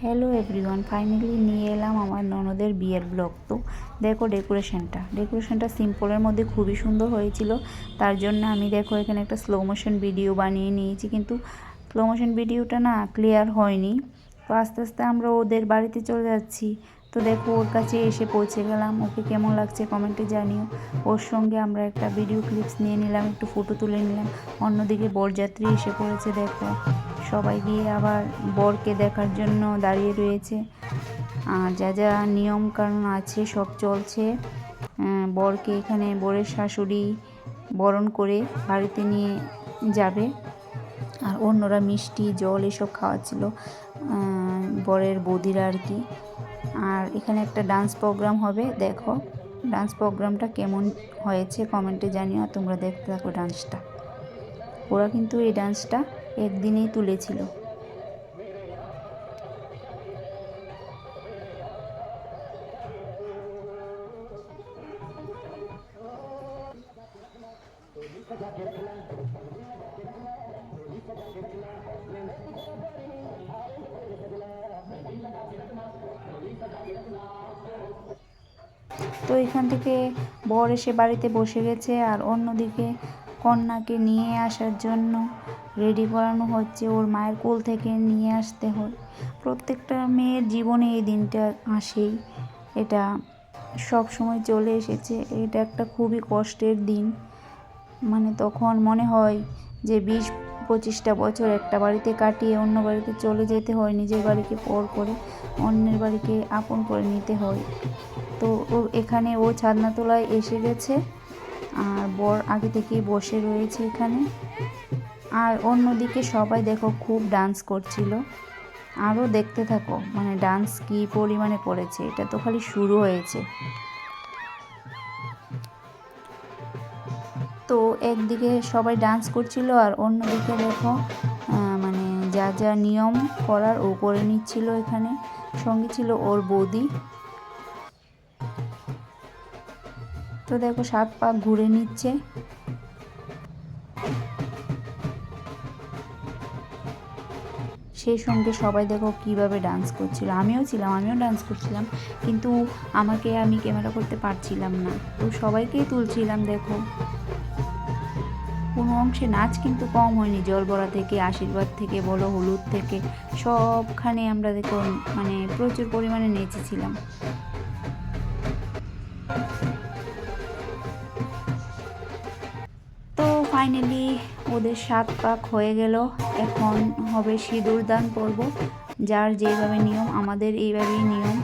Hello everyone, finally নিয়ে এলাম আমার ননদের বিয়ের ব্লগ। তো দেখো ডেকোরেশনটা সিম্পলের মধ্যে খুবই সুন্দর হয়েছিল। তার জন্য আমি দেখো এখানে একটা স্লো মোশন ভিডিও বানিয়ে নিয়েছি, কিন্তু স্লো মোশন ভিডিওটা না ক্লিয়ার হয়নি। তো আস্তে আস্তে আমরা ওদের বাড়িতে চলে যাচ্ছি। তো দেখো ওর কাছে এসে পৌঁছে গেলাম। ওকে কেমন লাগছে কমেন্টে জানিও। ওর সঙ্গে আমরা একটা ভিডিও ক্লিপস নিয়ে নিলাম, একটু ফটো তুলে নিলাম। অন্যদিকে বরযাত্রী এসে পড়েছে, দেখো সবাই গিয়ে আবার বরকে দেখার জন্য দাঁড়িয়ে রয়েছে। আর যা যা নিয়ম কানুন আছে সব চলছে। বরকে এখানে বরের শাশুড়ি বরণ করে বাড়িতে নিয়ে যাবে, আর অন্যরা মিষ্টি জল এসব খাওয়াচ্ছিল বরের বৌদিরা আর কি। আর এখানে একটা ডান্স প্রোগ্রাম হবে, দেখো ডান্স প্রোগ্রামটা কেমন হয়েছে কমেন্টে জানিও। আর তোমরা দেখতে থাকো ডান্সটা। ওরা কিন্তু এই ডান্সটা একদিনেই তুলেছিল। তো এখান থেকে বর এসে বাড়িতে বসে গেছে, আর অন্যদিকে কন্যাকে নিয়ে আসার জন্য রেডি করানো হচ্ছে। ওর মায়ের কোল থেকে নিয়ে আসতে হয়। প্রত্যেকটা মেয়ের জীবনে এই দিনটা আসেই, এটা সব সময় চলে এসেছে। এটা একটা খুবই কষ্টের দিন। মানে তখন মনে হয় যে 20-25টা বছর একটা বাড়িতে কাটিয়ে অন্য বাড়িতে চলে যেতে হয়, নিজের বাড়িকে পর করে অন্যের বাড়িকে আপন করে নিতে হয়। তো এখানে ও ছাদনাতলায় এসে গেছে, আর বর আগে থেকেই বসে রয়েছে এখানে। আর অন্যদিকে সবাই দেখো খুব ডান্স করছিল। আরও দেখতে থাকো, মানে ডান্স কী পরিমাণে করেছে, এটা তো খালি শুরু হয়েছে। তো একদিকে সবাই ডান্স করছিল, আর অন্যদিকে দেখো মানে যা যা নিয়ম করার ও করে নিচ্ছিল। এখানে সঙ্গে ছিল ওর বৌদি। তো দেখো 7 পাক ঘুরে নিচ্ছে। সেই সঙ্গে সবাই দেখো কিভাবে ডান্স করছিল। আমিও ডান্স করছিলাম, কিন্তু আমি ক্যামেরা করতে পারছিলাম না। তো সবাইকেই তুলছিলাম। দেখো কোনো অংশে নাচ কিন্তু কম হয়নি। জলবরা থেকে, আশীর্বাদ থেকে বলো, হলুদ থেকে, সবখানে আমরা দেখো মানে প্রচুর পরিমাণে নেচেছিলাম। তো ফাইনালি ওদের 7 পাক হয়ে গেল। এখন হবে সিঁদুর দান পর্ব। যার যেভাবে নিয়ম, আমাদের এইভাবেই নিয়ম,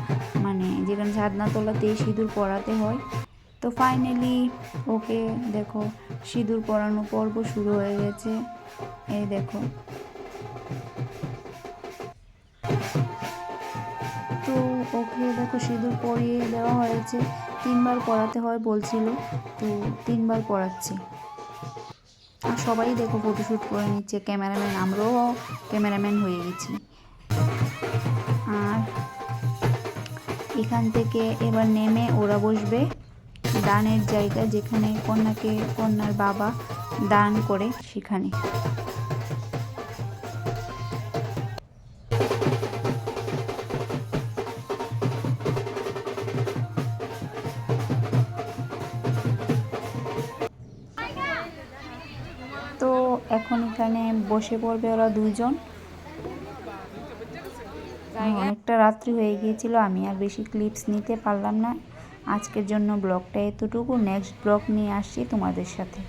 মানে যেখানে ছাদনাতলাতেই সিঁদুর পরাতে হয়। তো ফাইনালি ওকে দেখো সিঁদুর পরানো পর্ব শুরু হয়ে গেছে। এই দেখো, তো ওকে দেখো সিঁদুর পরিয়ে দেওয়া হয়েছে। 3বার পরাতে হয় বলছিল, তো 3বার পরাচ্ছে। আর সবাই দেখো ফটোশ্যুট করে নিচ্ছে, ক্যামেরাম্যান, আমরাও ক্যামেরাম্যান হয়ে গেছি। আর এখান থেকে এবার নেমে ওরা বসবে দানের জায়গা, যেখানে কন্যার বাবা দান করে সেখানে। তো এখন এখানে বসে পড়বে ওরা দুজন। অনেকটা রাত্রি হয়ে গিয়েছিল, আমি আর বেশি ক্লিপস নিতে পারলাম না। আজকের জন্য ব্লগটা এতটুকু। নেক্সট ব্লগ নিয়ে আসছি তোমাদের সাথে।